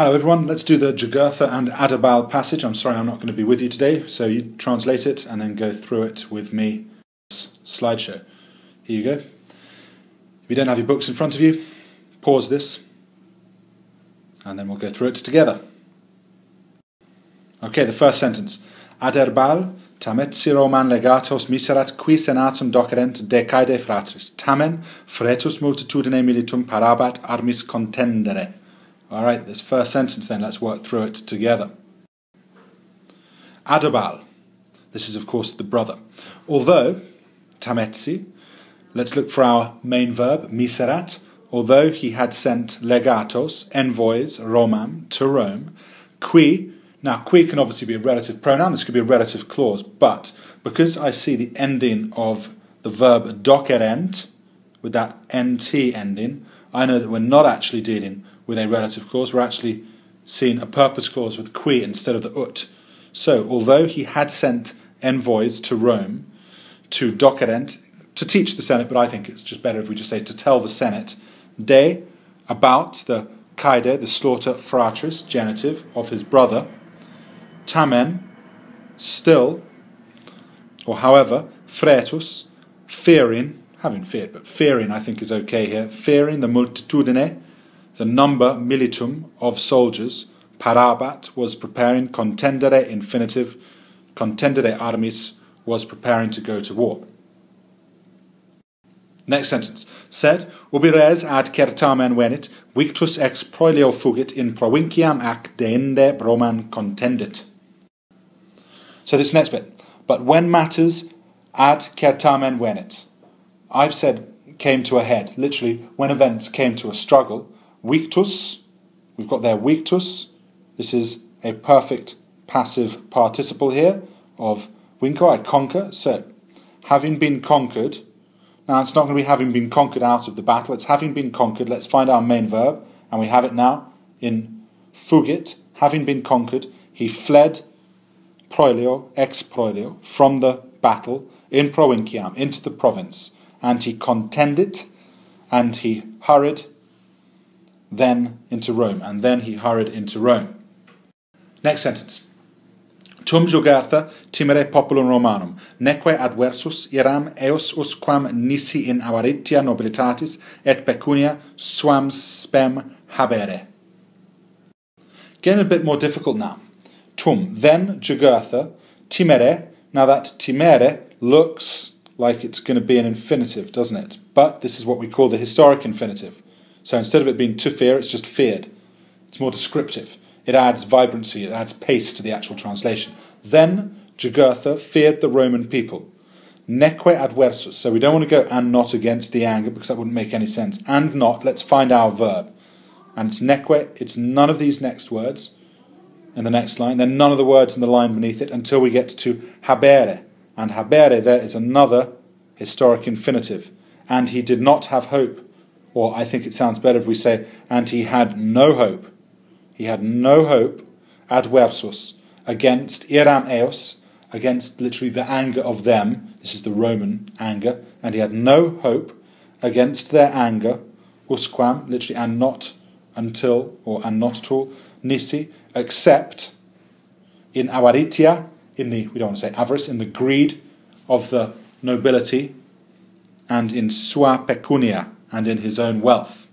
Hello everyone, let's do the Jugurtha and Adherbal passage. I'm sorry I'm not going to be with you today, so you translate it and then go through it with me. Slideshow. Here you go. If you don't have your books in front of you, pause this and then we'll go through it together. Okay, the first sentence. Adherbal tametsi Roman legatos miserat qui senatum docerent decaede fratris, tamen fretus multitudine militum parabat armis contendere. Alright, this first sentence then, let's work through it together. Adherbal, this is of course the brother. Although, tametsi, let's look for our main verb, miserat, although he had sent legatos, envoys, Romam, to Rome, qui, now qui can obviously be a relative pronoun, this could be a relative clause, but because I see the ending of the verb docerent, with that nt ending, I know that we're not actually dealing with a relative clause, we're actually seeing a purpose clause with qui instead of the ut. So, although he had sent envoys to Rome, to docerent, to teach the Senate, but I think it's just better if we just say to tell the Senate, de, about the caede, the slaughter, fratris, genitive, of his brother, tamen, still, or however, fretus, fearing, having feared, but fearing I think is okay here, fearing the multitudine, the number, militum, of soldiers, parabat, was preparing, contendere, infinitive, contendere armis, was preparing to go to war. Next sentence. Sed, ubi res ad certamen venit, victus ex proelio fugit in provinciam ac deinde Roman contendit. So this next bit. But when matters ad certamen venit, I've said came to a head, literally when events came to a struggle, victus, we've got there victus, this is a perfect passive participle here of vinco, I conquer, so having been conquered, now it's not going to be having been conquered out of the battle, it's having been conquered, let's find our main verb, and we have it now in fugit, having been conquered, he fled proelio, ex proelio, from the battle, in provinciam, into the province, and he contendit, and he hurried then into Rome, and then he hurried into Rome. Next sentence. Tum Jugurtha timere populum Romanum, neque adversus iram eos usquam nisi in avaritia nobilitatis et pecunia suam spem habere. Getting a bit more difficult now. Tum, then Jugurtha, timere, now that timere looks like it's going to be an infinitive, doesn't it? But this is what we call the historic infinitive. So instead of it being to fear, it's just feared. It's more descriptive. It adds vibrancy, it adds pace to the actual translation. Then Jugurtha feared the Roman people. Neque adversus. So we don't want to go and not against the anger because that wouldn't make any sense. And not, let's find our verb. And it's neque, it's none of these next words in the next line, then none of the words in the line beneath it until we get to habere. And habere there is another historic infinitive. And he did not have hope. Or I think it sounds better if we say, and he had no hope. He had no hope, adversus, against iram eos, against literally the anger of them. This is the Roman anger. And he had no hope against their anger, usquam, literally, and not until, or and not at all, nisi, except in avaritia, in the, we don't want to say avarice, in the greed of the nobility, and in sua pecunia, and in his own wealth.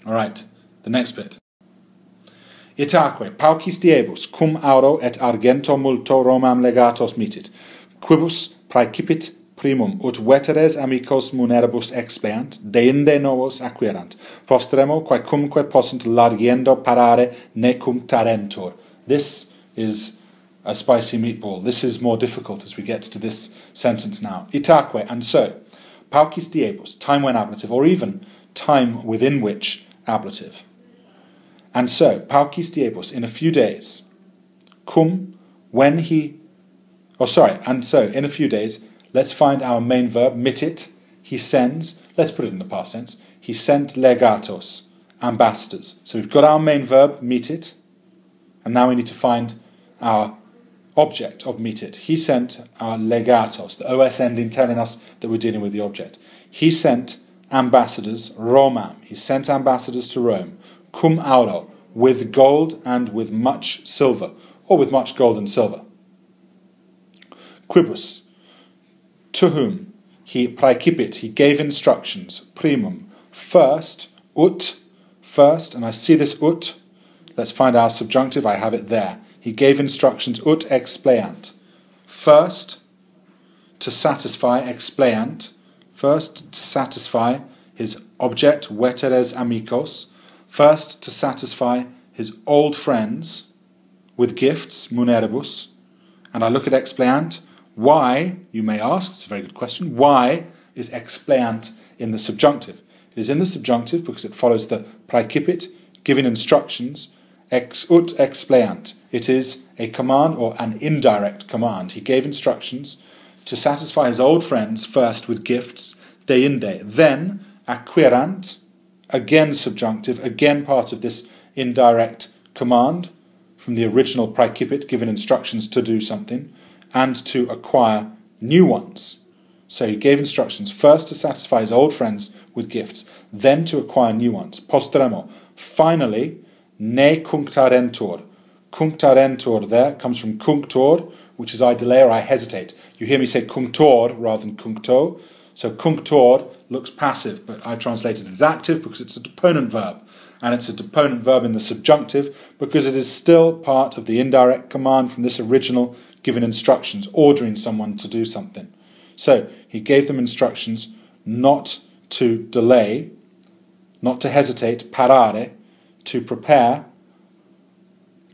Alright, the next bit. Itaque, paucis diebus, cum auro et argento multo Romam legatos mitit, quibus praecipit primum, ut veteres amicos muneribus expeant, deinde novos acquirant, postremo quaecumque possunt largiendo parare necum tarentur. This is a spicy meatball. This is more difficult as we get to this sentence now. Itaque, and so, paucis diebus, time when ablative, or even time within which ablative. And so, paucis diebus, in a few days, cum, when he, and so, in a few days, let's find our main verb, mitit, he sends, let's put it in the past tense, he sent legatos, ambassadors. So we've got our main verb, mitit, and now we need to find our object of mitit. He sent our legatos, the os ending telling us that we're dealing with the object. He sent ambassadors, Romam. He sent ambassadors to Rome. Cum auro, with gold and with much silver, or with much gold and silver. Quibus, to whom he praecipit, he gave instructions, primum, first, first, and I see this ut, let's find our subjunctive, I have it there. He gave instructions, ut expleant, first, to satisfy, expleant, first to satisfy his object, veteres amicos, first to satisfy his old friends with gifts, muneribus, and I look at expleant. Why, you may ask, it's a very good question, why is expleant in the subjunctive? It is in the subjunctive because it follows the praecipit, giving instructions, ex ut expleant. It is a command or an indirect command. He gave instructions to satisfy his old friends first with gifts, deinde, then acquirant, again subjunctive, again part of this indirect command from the original praecipit, given instructions to do something, and to acquire new ones. So he gave instructions first to satisfy his old friends with gifts, then to acquire new ones. Postremo, finally, ne cunctarentur. Cunctarentur there comes from cunctor, which is I delay or I hesitate. You hear me say cunctor rather than cuncto. So cunctor looks passive, but I've translated it as active because it's a deponent verb. And it's a deponent verb in the subjunctive because it is still part of the indirect command from this original given instructions, ordering someone to do something. So he gave them instructions not to delay, not to hesitate, parare, to prepare,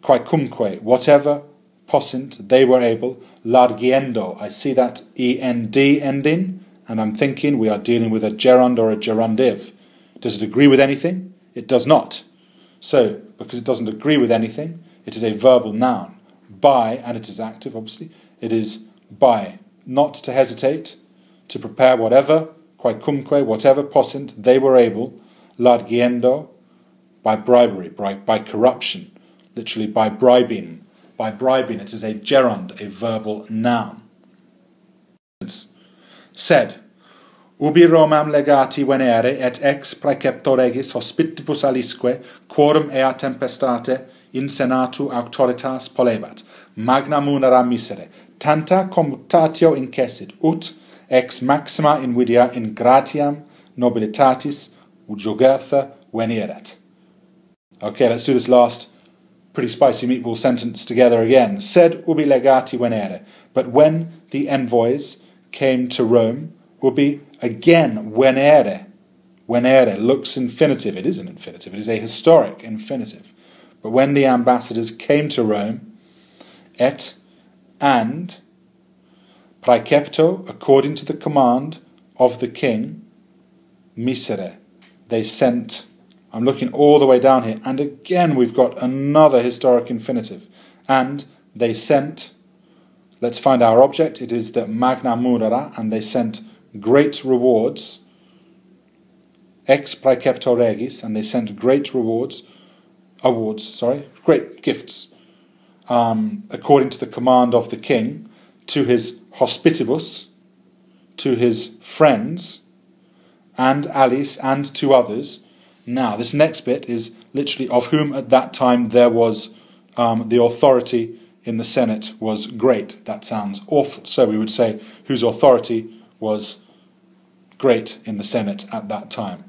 quaecumque, whatever possint they were able, largiendo. I see that END ending, and I'm thinking we are dealing with a gerund or a gerundive. Does it agree with anything? It does not. So, because it doesn't agree with anything, it is a verbal noun. By, and it is active obviously, it is by, not to hesitate, to prepare whatever, quaecumque, whatever possint they were able, largiendo, by bribery, by corruption, literally by bribing. By bribing, it is a gerund, a verbal noun. Said, ubi Romam legati venere et ex praecepto regis hospitibus alisque, quorum ea tempestate in senatu auctoritas polebat, magna munera misere, tanta commutatio incessit, ut ex maxima invidia in gratiam nobilitatis Jugurtha veneret. Okay, let's do this last pretty spicy meatball sentence together again. Sed ubi legati venere, but when the envoys came to Rome, ubi, again, venere looks infinitive, it is an infinitive, it is a historic infinitive. But when the ambassadors came to Rome, et, and, praecepto, according to the command of the king, misere, they sent, I'm looking all the way down here, and again we've got another historic infinitive, and they sent, let's find our object, it is the magna munera, and they sent great rewards, ex praecepto regis, and they sent great great gifts, according to the command of the king, to his hospitibus, to his friends, and alis, and to others. Now, this next bit is literally of whom at that time there was the authority in the Senate was great. That sounds awful. So we would say whose authority was great in the Senate at that time.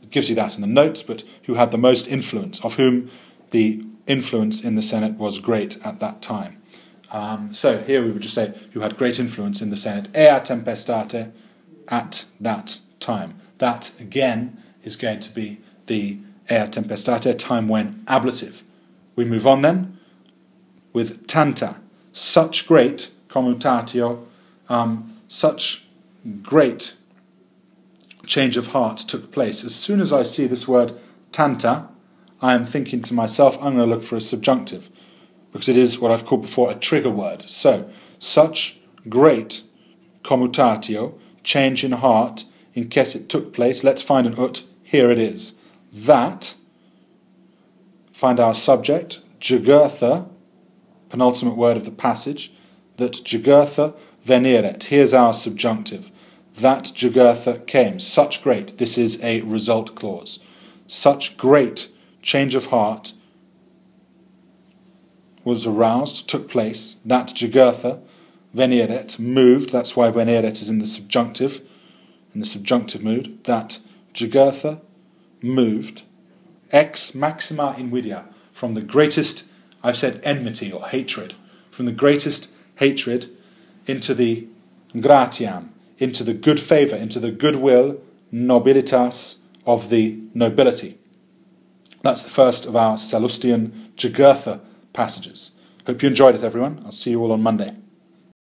It gives you that in the notes, but who had the most influence, of whom the influence in the Senate was great at that time. So here we would just say who had great influence in the Senate, ea tempestate, at that time. That, again, is going to be the ea tempestate, time when ablative. We move on then with tanta, such great, commutatio, such great change of heart took place. As soon as I see this word tanta, I am thinking to myself, I'm going to look for a subjunctive, because it is what I've called before a trigger word. So, such great commutatio, change in heart, in case it took place. Let's find an ut. Here it is. That, find our subject, Jugurtha, penultimate word of the passage, that Jugurtha veneret. Here's our subjunctive. That Jugurtha came. Such great. This is a result clause. Such great change of heart was aroused, took place, that Jugurtha veneret, moved, that's why veneret is in the subjunctive mood, that Jugurtha moved, ex maxima invidia, from the greatest, I've said enmity or hatred, from the greatest hatred into the gratiam, into the good favour, into the goodwill, nobilitas of the nobility. That's the first of our Sallustian Jugurtha passages. Hope you enjoyed it, everyone. I'll see you all on Monday.